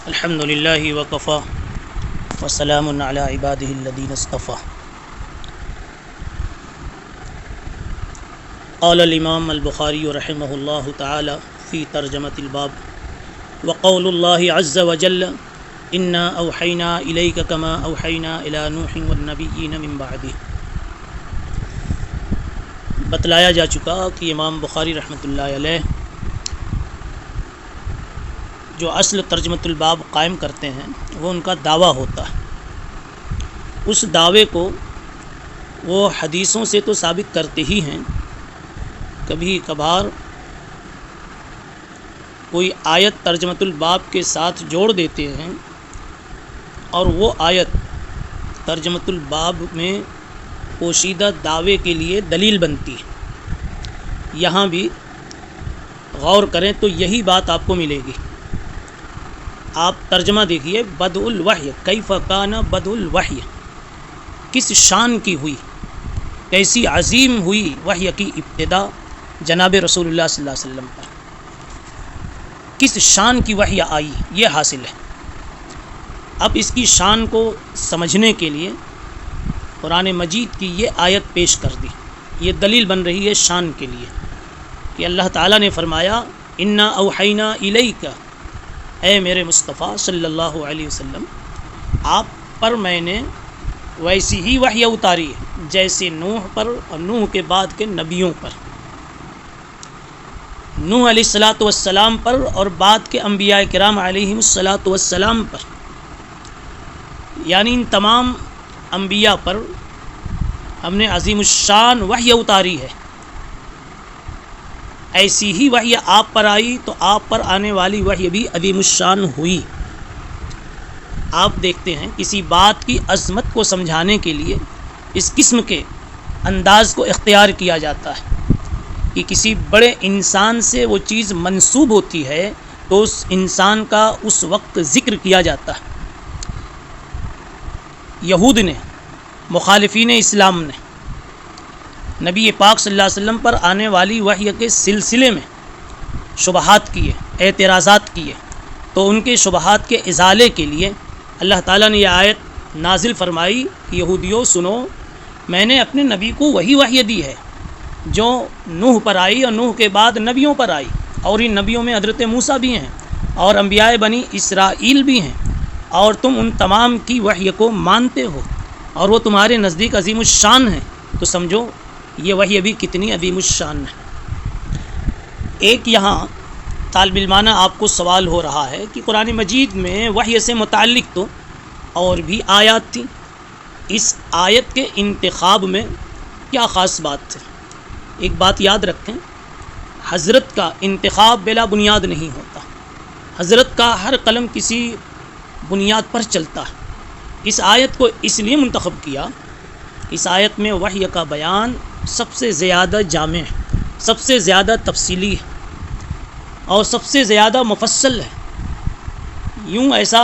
الحمد للہ وکفی وسلام علی عبادہ الذین اصطفی۔ قال الامام البخاری رحمہ اللہ تعالی فی ترجمۃ الباب وقول اللہ عز وجل انا اوحینا الیک کما اوحینا الی نوح والنبیین من بعدہ۔ بتلایا جا چکا کہ امام بخاری رحمۃ اللہ علیہ جو اصل ترجمۃ الباب قائم کرتے ہیں وہ ان کا دعویٰ ہوتا ہے۔ اس دعوے کو وہ حدیثوں سے تو ثابت کرتے ہی ہیں، کبھی کبھار کوئی آیت ترجمۃ الباب کے ساتھ جوڑ دیتے ہیں اور وہ آیت ترجمۃ الباب میں پوشیدہ دعوے کے لیے دلیل بنتی ہے۔ یہاں بھی غور کریں تو یہی بات آپ کو ملے گی۔ آپ ترجمہ دیکھیے، بدء الوحی کیف کان بدء الوحی، کس شان کی ہوئی، کیسی عظیم ہوئی وحی کی ابتدا جناب رسول اللہ صلی اللہ علیہ وسلم پر، کس شان کی وحی آئی، یہ حاصل ہے۔ اب اس کی شان کو سمجھنے کے لیے قرآن مجید کی یہ آیت پیش کر دی، یہ دلیل بن رہی ہے شان کے لیے کہ اللہ تعالیٰ نے فرمایا انا اوحینا الیک، اے میرے مصطفیٰ صلی اللہ علیہ وسلم، آپ پر میں نے ویسی ہی وحی اتاری ہے جیسے نوح پر اور نوح کے بعد کے نبیوں پر، نوح علیہ الصلاۃ والسلام پر اور بعد کے انبیاء کرام علیہم الصلاۃ والسلام پر، یعنی ان تمام انبیاء پر ہم نے عظیم الشان وحی اتاری ہے۔ ایسی ہی وحی آپ پر آئی تو آپ پر آنے والی وحی بھی عظیم الشان ہوئی۔ آپ دیکھتے ہیں کسی بات کی عظمت کو سمجھانے کے لیے اس قسم کے انداز کو اختیار کیا جاتا ہے کہ کسی بڑے انسان سے وہ چیز منسوب ہوتی ہے تو اس انسان کا اس وقت ذکر کیا جاتا ہے۔ یہود نے، مخالفین اسلام نے نبی پاک صلی اللہ علیہ وسلم پر آنے والی وحی کے سلسلے میں شبہات کیے، اعتراضات کیے، تو ان کے شبہات کے ازالے کے لیے اللہ تعالیٰ نے یہ آیت نازل فرمائی کہ یہودیوں سنو، میں نے اپنے نبی کو وہی وحی دی ہے جو نوح پر آئی اور نوح کے بعد نبیوں پر آئی، اور ان نبیوں میں حضرت موسیٰ بھی ہیں اور انبیاء بنی اسرائیل بھی ہیں، اور تم ان تمام کی وحی کو مانتے ہو اور وہ تمہارے نزدیک عظیم الشان ہیں، تو سمجھو یہ وحی ابھی کتنی عظیم الشان ہے۔ ایک یہاں طالب علمانہ آپ کو سوال ہو رہا ہے کہ قرآن مجید میں وحی سے متعلق تو اور بھی آیات تھیں، اس آیت کے انتخاب میں کیا خاص بات تھی؟ ایک بات یاد رکھیں، حضرت کا انتخاب بلا بنیاد نہیں ہوتا، حضرت کا ہر قلم کسی بنیاد پر چلتا ہے۔ اس آیت کو اس لیے منتخب کیا، اس آیت میں وحی کا بیان سب سے زیادہ جامع ہے، سب سے زیادہ تفصیلی ہے اور سب سے زیادہ مفصل ہے۔ یوں ایسا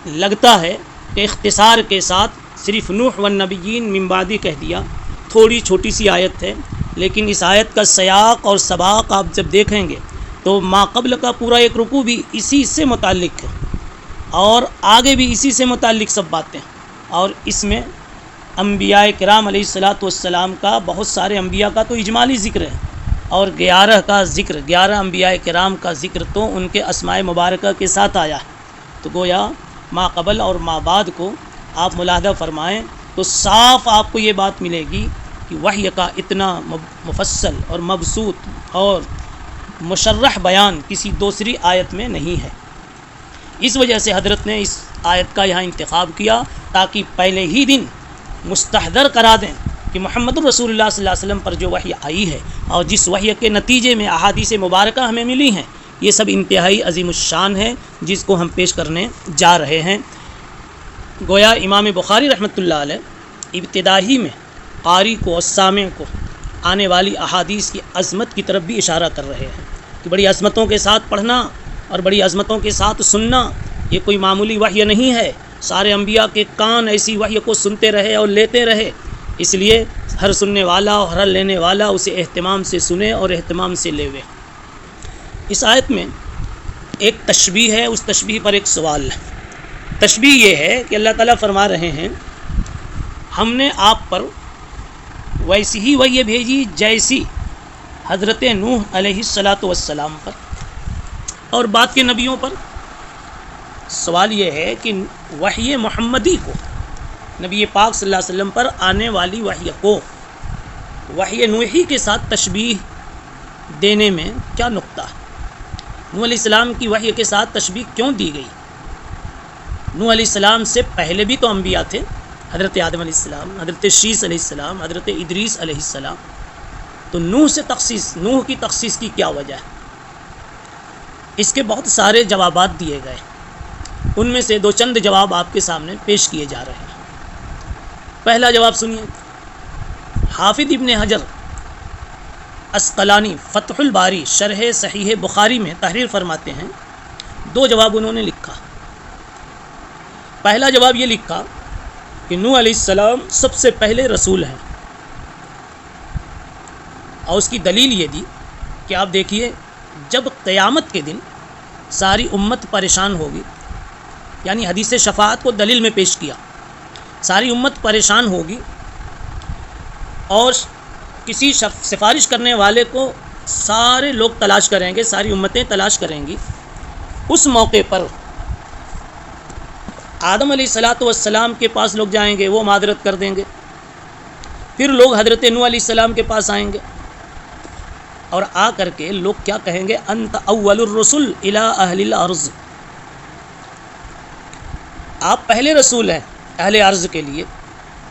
لگتا ہے کہ اختصار کے ساتھ صرف نوح والنبیین من بعدی کہہ دیا، تھوڑی چھوٹی سی آیت ہے، لیکن اس آیت کا سیاق اور سباق آپ جب دیکھیں گے تو ما قبل کا پورا ایک رکوع بھی اسی سے متعلق ہے اور آگے بھی اسی سے متعلق سب باتیں، اور اس میں انبیاء کرام علیہ الصلاۃ والسلام کا، بہت سارے انبیاء کا تو اجمالی ذکر ہے، اور 11 کا ذکر، 11 انبیاء کرام کا ذکر تو ان کے اسماء مبارکہ کے ساتھ آیا ہے۔ تو گویا ما قبل اور ما بعد کو آپ ملاحظہ فرمائیں تو صاف آپ کو یہ بات ملے گی کہ وحی کا اتنا مفصل اور مبسوط اور مشرح بیان کسی دوسری آیت میں نہیں ہے۔ اس وجہ سے حضرت نے اس آیت کا یہاں انتخاب کیا تاکہ پہلے ہی دن مستحضر کرا دیں کہ محمد رسول اللہ صلی اللہ علیہ وسلم پر جو وحی آئی ہے اور جس وحی کے نتیجے میں احادیث مبارکہ ہمیں ملی ہیں، یہ سب انتہائی عظیم الشان ہے جس کو ہم پیش کرنے جا رہے ہیں۔ گویا امام بخاری رحمۃ اللہ علیہ ابتدائی میں قاری کو اور سامع کو آنے والی احادیث کی عظمت کی طرف بھی اشارہ کر رہے ہیں کہ بڑی عظمتوں کے ساتھ پڑھنا اور بڑی عظمتوں کے ساتھ سننا یہ کوئی معمولی وحی نہیں ہے۔ سارے انبیاء کے کان ایسی وحی کو سنتے رہے اور لیتے رہے، اس لیے ہر سننے والا اور ہر لینے والا اسے اہتمام سے سنے اور اہتمام سے لیوے۔ اس آیت میں ایک تشبیہ ہے، اس تشبیہ پر ایک سوال ہے۔ تشبیہ یہ ہے کہ اللہ تعالیٰ فرما رہے ہیں ہم نے آپ پر ویسی ہی وحی بھیجی جیسی حضرت نوح علیہ الصلاۃ والسلام پر اور بعد کے نبیوں پر۔ سوال یہ ہے کہ وحی محمدی کو، نبی پاک صلی اللہ علیہ وسلم پر آنے والی وحی کو وحی نوحی کے ساتھ تشبیہ دینے میں کیا نقطہ ہے؟ نوح علیہ السلام کی وحی کے ساتھ تشبیہ کیوں دی گئی؟ نوح علیہ السلام سے پہلے بھی تو انبیاء تھے، حضرت آدم علیہ السلام، حضرت شیس علیہ السلام، حضرت ادریس علیہ السلام۔ تو نوح سے تخصیص، نوح کی تخصیص کی کیا وجہ ہے؟ اس کے بہت سارے جوابات دیے گئے، ان میں سے دو چند جواب آپ کے سامنے پیش کیے جا رہے ہیں۔ پہلا جواب سنیے، حافظ ابن حجر عسقلانی فتح الباری شرح صحیح بخاری میں تحریر فرماتے ہیں، دو جواب انہوں نے لکھا۔ پہلا جواب یہ لکھا کہ نوح علیہ السلام سب سے پہلے رسول ہیں، اور اس کی دلیل یہ دی کہ آپ دیکھیے جب قیامت کے دن ساری امت پریشان ہوگی، یعنی حدیث شفاعت کو دلیل میں پیش کیا، ساری امت پریشان ہوگی اور کسی سفارش کرنے والے کو سارے لوگ تلاش کریں گے، ساری امتیں تلاش کریں گی۔ اس موقع پر آدم علیہ الصلاۃ والسلام کے پاس لوگ جائیں گے، وہ معذرت کر دیں گے، پھر لوگ حضرت نوح علیہ السلام کے پاس آئیں گے اور آ کر کے لوگ کیا کہیں گے؟ انت اول الرسل الی اہل الارض، آپ پہلے رسول ہیں اہل ارض کے لیے۔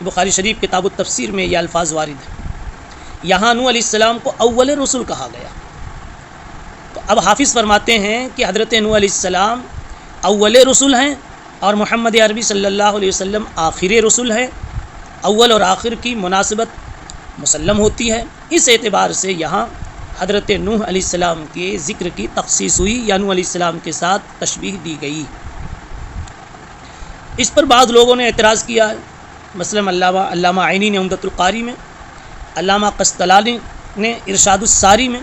بخاری شریف کتاب التفسیر میں یہ الفاظ وارد ہیں۔ یہاں نوح علیہ السلام کو اول رسول کہا گیا۔ تو اب حافظ فرماتے ہیں کہ حضرت نوح علیہ السلام اول رسول ہیں اور محمد عربی صلی اللہ علیہ وسلم آخر رسول ہے۔ اول اور آخر کی مناسبت مسلم ہوتی ہے، اس اعتبار سے یہاں حضرت نوح علیہ السلام کے ذکر کی تخصیص ہوئی یا نوح علیہ السلام کے ساتھ تشبیہ دی گئی۔ اس پر بعض لوگوں نے اعتراض کیا ہے، مثلا علامہ عینی نے عمدۃ القاری میں، علامہ قسطلانی نے ارشاد الساری میں،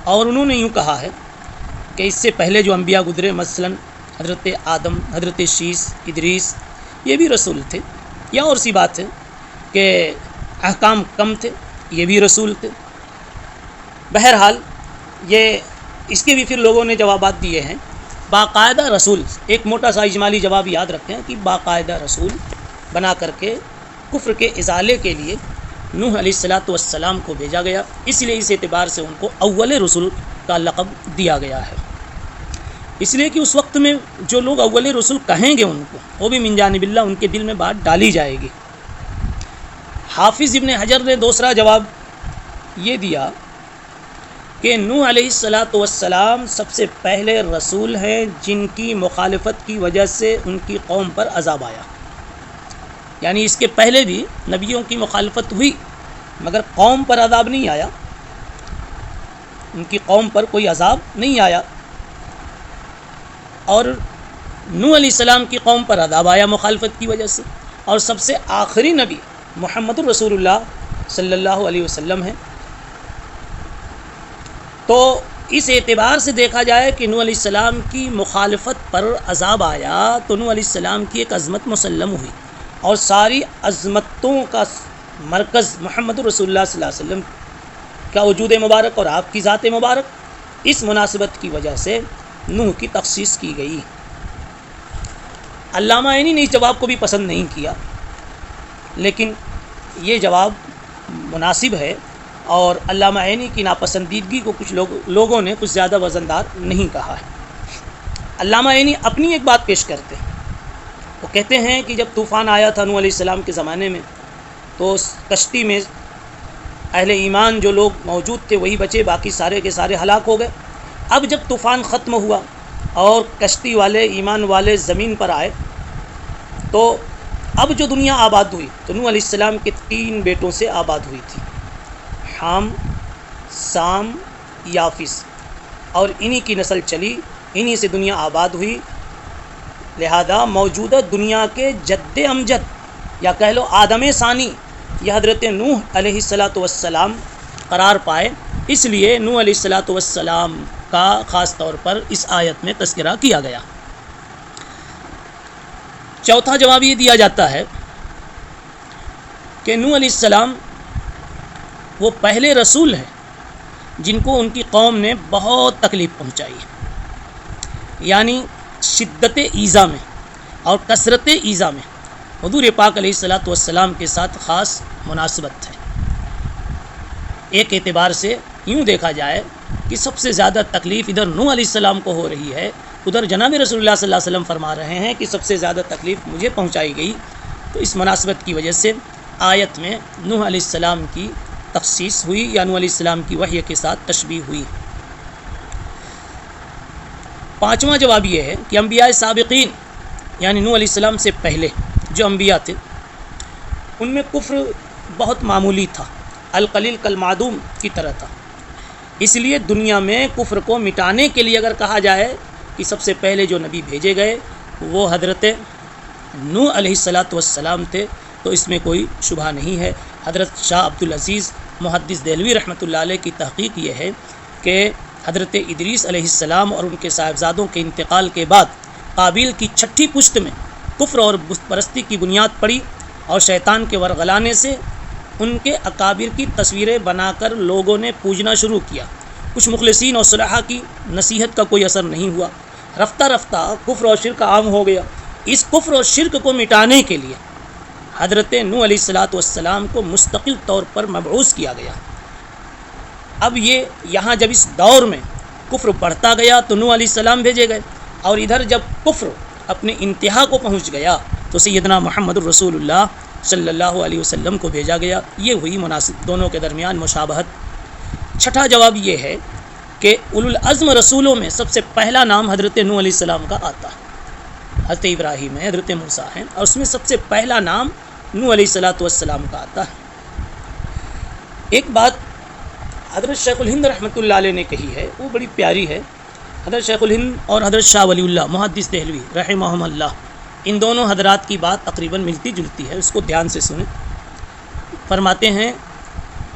اور انہوں نے یوں کہا ہے کہ اس سے پہلے جو انبیاء گزرے، مثلا حضرت آدم، حضرت شیس، ادریس، یہ بھی رسول تھے، یا اور سی بات ہے کہ احکام کم تھے، یہ بھی رسول تھے۔ بہرحال یہ اس کے بھی پھر لوگوں نے جوابات دیے ہیں۔ باقاعدہ رسول، ایک موٹا سا اجمالی جواب یاد رکھیں کہ باقاعدہ رسول بنا کر کے کفر کے ازالے کے لیے نوح علیہ الصلاۃ والسلام کو بھیجا گیا، اس لیے اس اعتبار سے ان کو اول رسول کا لقب دیا گیا ہے۔ اس لیے کہ اس وقت میں جو لوگ اول رسول کہیں گے ان کو، وہ بھی من جانب اللہ، ان کے دل میں بات ڈالی جائے گی۔ حافظ ابن حجر نے دوسرا جواب یہ دیا کہ نوح علیہ الصلاۃ والسلام سب سے پہلے رسول ہیں جن کی مخالفت کی وجہ سے ان کی قوم پر عذاب آیا، یعنی اس کے پہلے بھی نبیوں کی مخالفت ہوئی مگر قوم پر عذاب نہیں آیا، ان کی قوم پر کوئی عذاب نہیں آیا، اور نوح علیہ السلام کی قوم پر عذاب آیا مخالفت کی وجہ سے، اور سب سے آخری نبی محمد الرسول اللہ صلی اللہ علیہ وسلم ہیں۔ تو اس اعتبار سے دیکھا جائے کہ نوح علیہ السلام کی مخالفت پر عذاب آیا تو نوح علیہ السلام کی ایک عظمت مسلم ہوئی، اور ساری عظمتوں کا مرکز محمد رسول اللہ صلی اللہ علیہ وسلم کا وجود مبارک اور آپ کی ذات مبارک، اس مناسبت کی وجہ سے نوح کی تخصیص کی گئی۔ علامہ عینی نے اس جواب کو بھی پسند نہیں کیا، لیکن یہ جواب مناسب ہے، اور علامہ عینی کی ناپسندیدگی کو کچھ لوگوں نے کچھ زیادہ وزندار نہیں کہا ہے۔ علامہ عینی اپنی ایک بات پیش کرتے ہیں، وہ کہتے ہیں کہ جب طوفان آیا تھا نوح علیہ السلام کے زمانے میں تو اس کشتی میں اہل ایمان جو لوگ موجود تھے وہی بچے، باقی سارے کے سارے ہلاک ہو گئے۔ اب جب طوفان ختم ہوا اور کشتی والے، ایمان والے زمین پر آئے، تو اب جو دنیا آباد ہوئی تو نوح علیہ السلام کے 3 بیٹوں سے آباد ہوئی تھی، حام، سام، یافس، اور انہی کی نسل چلی، انہی سے دنیا آباد ہوئی۔ لہذا موجودہ دنیا کے جد امجد یا کہہ لو آدم ثانی یہ حضرت نوح علیہ الصلاۃ والسلام قرار پائے، اس لیے نوح علیہ الصلاۃ والسلام کا خاص طور پر اس آیت میں تذکرہ کیا گیا۔ چوتھا جواب یہ دیا جاتا ہے کہ نوح علیہ السلام وہ پہلے رسول ہیں جن کو ان کی قوم نے بہت تکلیف پہنچائی ہے، یعنی شدت ایذا میں اور کثرت ایذا میں حضور پاک علیہ الصلاۃ والسلام کے ساتھ خاص مناسبت ہے۔ ایک اعتبار سے یوں دیکھا جائے کہ سب سے زیادہ تکلیف ادھر نوح علیہ السلام کو ہو رہی ہے، ادھر جناب رسول اللہ صلی اللہ علیہ وسلم فرما رہے ہیں کہ سب سے زیادہ تکلیف مجھے پہنچائی گئی، تو اس مناسبت کی وجہ سے آیت میں نوح علیہ السلام کی تخصیص ہوئی یا نوح علیہ السلام کی وحی کے ساتھ تشبیہ ہوئی۔ پانچواں جواب یہ ہے کہ انبیاء سابقین یعنی نوح علیہ السلام سے پہلے جو انبیاء تھے ان میں کفر بہت معمولی تھا، القلیل کالمعدوم کی طرح تھا۔ اس لیے دنیا میں کفر کو مٹانے کے لیے اگر کہا جائے کہ سب سے پہلے جو نبی بھیجے گئے وہ حضرت نوح علیہ الصلاۃ والسلام تھے، تو اس میں کوئی شبہ نہیں ہے۔ حضرت شاہ عبدالعزیز محدث دہلوی رحمۃ اللہ علیہ کی تحقیق یہ ہے کہ حضرت ادریس علیہ السلام اور ان کے صاحبزادوں کے انتقال کے بعد قابیل کی چھٹی پشت میں کفر اور بت پرستی کی بنیاد پڑی، اور شیطان کے ورغلانے سے ان کے اکابر کی تصویریں بنا کر لوگوں نے پوجنا شروع کیا۔ کچھ مخلصین اور صلحاء کی نصیحت کا کوئی اثر نہیں ہوا، رفتہ رفتہ کفر اور شرک عام ہو گیا۔ اس کفر اور شرک کو مٹانے کے لیے حضرت نوح علیہ الصلاۃ والسلام کو مستقل طور پر مبعوث کیا گیا۔ اب یہ یہاں جب اس دور میں کفر بڑھتا گیا تو نوح علیہ السلام بھیجے گئے، اور ادھر جب کفر اپنے انتہا کو پہنچ گیا تو سیدنا محمد الرسول اللہ صلی اللہ علیہ وسلم کو بھیجا گیا۔ یہ ہوئی مناسب دونوں کے درمیان مشابہت۔ چھٹا جواب یہ ہے کہ اولو العزم رسولوں میں سب سے پہلا نام حضرت نوح علیہ السلام کا آتا ہے۔ حضرت ابراہیم ہے، حضرت موسیٰ ہیں، اور اس میں سب سے پہلا نام نوح علیہ الصلاۃ والسلام کا آتا ہے۔ ایک بات حضرت شیخ الہند رحمۃ اللہ علیہ نے کہی ہے، وہ بڑی پیاری ہے۔ حضرت شیخ الہند اور حضرت شاہ ولی اللہ محدث دہلوی رحمہم اللہ، ان دونوں حضرات کی بات تقریباً ملتی جلتی ہے، اس کو دھیان سے سنیں۔ فرماتے ہیں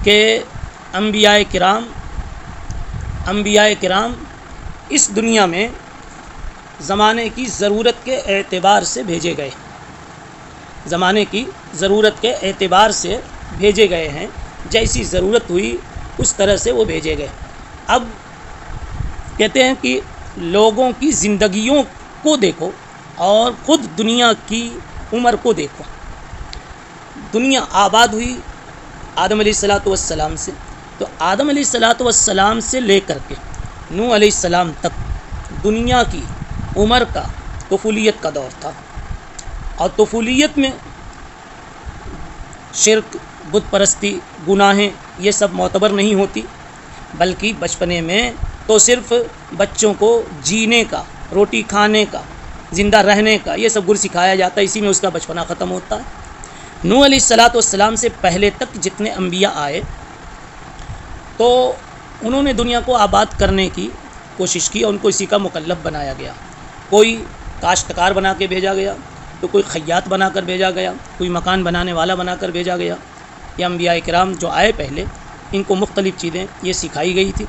کہ انبیاء کرام اس دنیا میں زمانے کی ضرورت کے اعتبار سے بھیجے گئے، زمانے کی ضرورت کے اعتبار سے بھیجے گئے ہیں، جیسی ضرورت ہوئی اس طرح سے وہ بھیجے گئے۔ اب کہتے ہیں کہ لوگوں کی زندگیوں کو دیکھو اور خود دنیا کی عمر کو دیکھو۔ دنیا آباد ہوئی آدم علیہ الصلاۃ والسلام سے، تو آدم علیہ الصلاۃ والسلام سے لے کر کے نوح علیہ السلام تک دنیا کی عمر کا طفولیت کا دور تھا، اور طفولیت میں شرک، بت پرستی، گناہیں یہ سب معتبر نہیں ہوتی، بلکہ بچپنے میں تو صرف بچوں کو جینے کا، روٹی کھانے کا، زندہ رہنے کا یہ سب گر سکھایا جاتا ہے، اسی میں اس کا بچپنا ختم ہوتا ہے۔ نوح علیہ الصلاۃ والسلام سے پہلے تک جتنے انبیاء آئے تو انہوں نے دنیا کو آباد کرنے کی کوشش کی، اور ان کو اسی کا مکلف بنایا گیا۔ کوئی کاشتکار بنا کے بھیجا گیا، تو کوئی خیاط بنا کر بھیجا گیا، کوئی مکان بنانے والا بنا کر بھیجا گیا۔ یہ انبیاء کرام جو آئے پہلے، ان کو مختلف چیزیں یہ سکھائی گئی تھی۔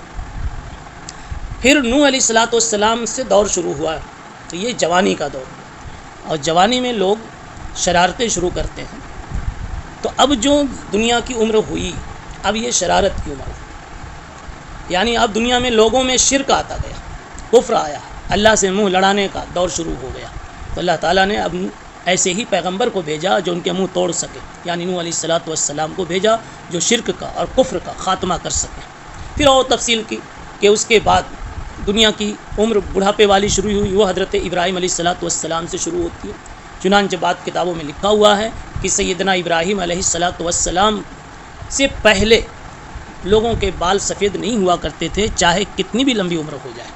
پھر نوح علیہ الصلاۃ والسلام سے دور شروع ہوا، تو یہ جوانی کا دور، اور جوانی میں لوگ شرارتیں شروع کرتے ہیں۔ تو اب جو دنیا کی عمر ہوئی، اب یہ شرارت کی عمر ہے، یعنی اب دنیا میں لوگوں میں شرک آتا گیا، کفر آیا، اللہ سے منہ لڑانے کا دور شروع ہو گیا۔ تو اللہ تعالیٰ نے اب ایسے ہی پیغمبر کو بھیجا جو ان کے منہ توڑ سکے، یعنی نوح علیہ الصلاۃ والسلام کو بھیجا جو شرک کا اور کفر کا خاتمہ کر سکے۔ پھر اور تفصیل کی کہ اس کے بعد دنیا کی عمر بڑھاپے والی شروع ہوئی، وہ حضرت ابراہیم علیہ الصلاۃ والسلام سے شروع ہوتی ہے۔ چنانچہ بعد کتابوں میں لکھا ہوا ہے کہ سیدنا ابراہیم علیہ الصلاۃ والسلام سے پہلے لوگوں کے بال سفید نہیں ہوا کرتے تھے، چاہے کتنی بھی لمبی عمر ہو جائے۔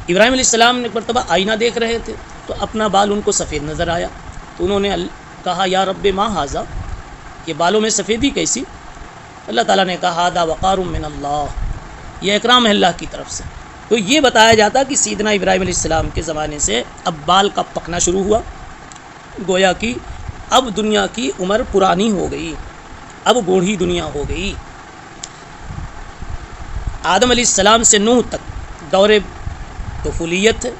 ابراہیم علیہ السلام نے ایک مرتبہ آئینہ دیکھ رہے تھے تو اپنا بال ان کو سفید نظر آیا، تو انہوں نے کہا یا رب ما ھذا، یہ بالوں میں سفیدی کیسی؟ اللہ تعالیٰ نے کہا ھذا وقار من اللہ، یہ اکرام ہے اللہ کی طرف سے۔ تو یہ بتایا جاتا کہ سیدنا ابراہیم علیہ السلام کے زمانے سے اب بال کا پکنا شروع ہوا، گویا کہ اب دنیا کی عمر پرانی ہو گئی، اب بوڑھی دنیا ہو گئی۔ آدم علیہ السلام سے نوح تک دور طفولیت ہے،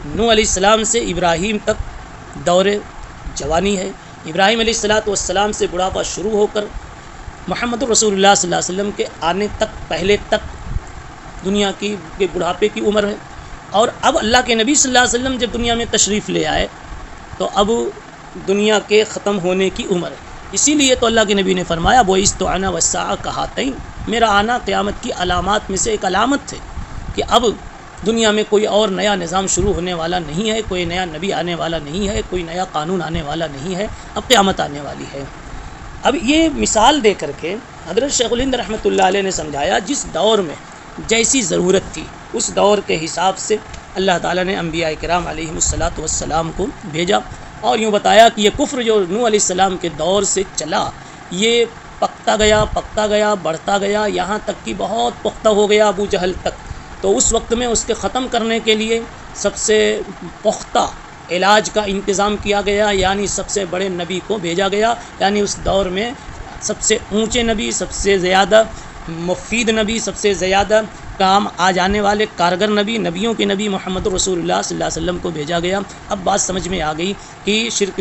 نوح علیہ السلام سے ابراہیم تک دور جوانی ہے، ابراہیم علیہ السلام سے بڑھاپا شروع ہو کر محمد رسول اللہ صلی اللہ علیہ وسلم کے آنے تک پہلے تک دنیا کی کے بڑھاپے کی عمر ہے، اور اب اللہ کے نبی صلی اللہ علیہ وسلم جب دنیا میں تشریف لے آئے تو اب دنیا کے ختم ہونے کی عمر ہے۔ اسی لیے تو اللہ کے نبی نے فرمایا بعثت انا والساعۃ کہاتین، میرا آنا قیامت کی علامات میں سے ایک علامت ہے کہ اب دنیا میں کوئی اور نیا نظام شروع ہونے والا نہیں ہے، کوئی نیا نبی آنے والا نہیں ہے، کوئی نیا قانون آنے والا نہیں ہے، اب قیامت آنے والی ہے۔ اب یہ مثال دے کر کے حضرت شیخ الہند رحمۃ اللہ علیہ نے سمجھایا جس دور میں جیسی ضرورت تھی اس دور کے حساب سے اللہ تعالیٰ نے انبیاء کرام علیہم الصلاۃ والسلام کو بھیجا، اور یوں بتایا کہ یہ کفر جو نوح علیہ السلام کے دور سے چلا یہ پکتا گیا بڑھتا گیا، یہاں تک کہ بہت پختہ ہو گیا ابو جہل تک۔ تو اس وقت میں اس کے ختم کرنے کے لیے سب سے پختہ علاج کا انتظام کیا گیا، یعنی سب سے بڑے نبی کو بھیجا گیا، یعنی اس دور میں سب سے اونچے نبی، سب سے زیادہ مفید نبی، سب سے زیادہ کام آ جانے والے کارگر نبی، نبیوں کے نبی محمد رسول اللہ صلی اللہ علیہ وسلم کو بھیجا گیا۔ اب بات سمجھ میں آ گئی کہ شرک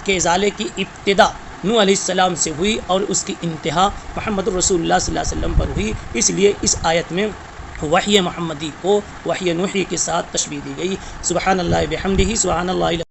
کے ازالے کی ابتدا نوح علیہ السلام سے ہوئی اور اس کی انتہا محمد رسول اللہ صلی اللہ علیہ وسلم پر ہوئی، اس لیے اس آیت میں وحی محمدی کو وحی نوحی کے ساتھ تشبیہ دی گئی۔ سبحان اللہ بحمدہ، سبحان اللہ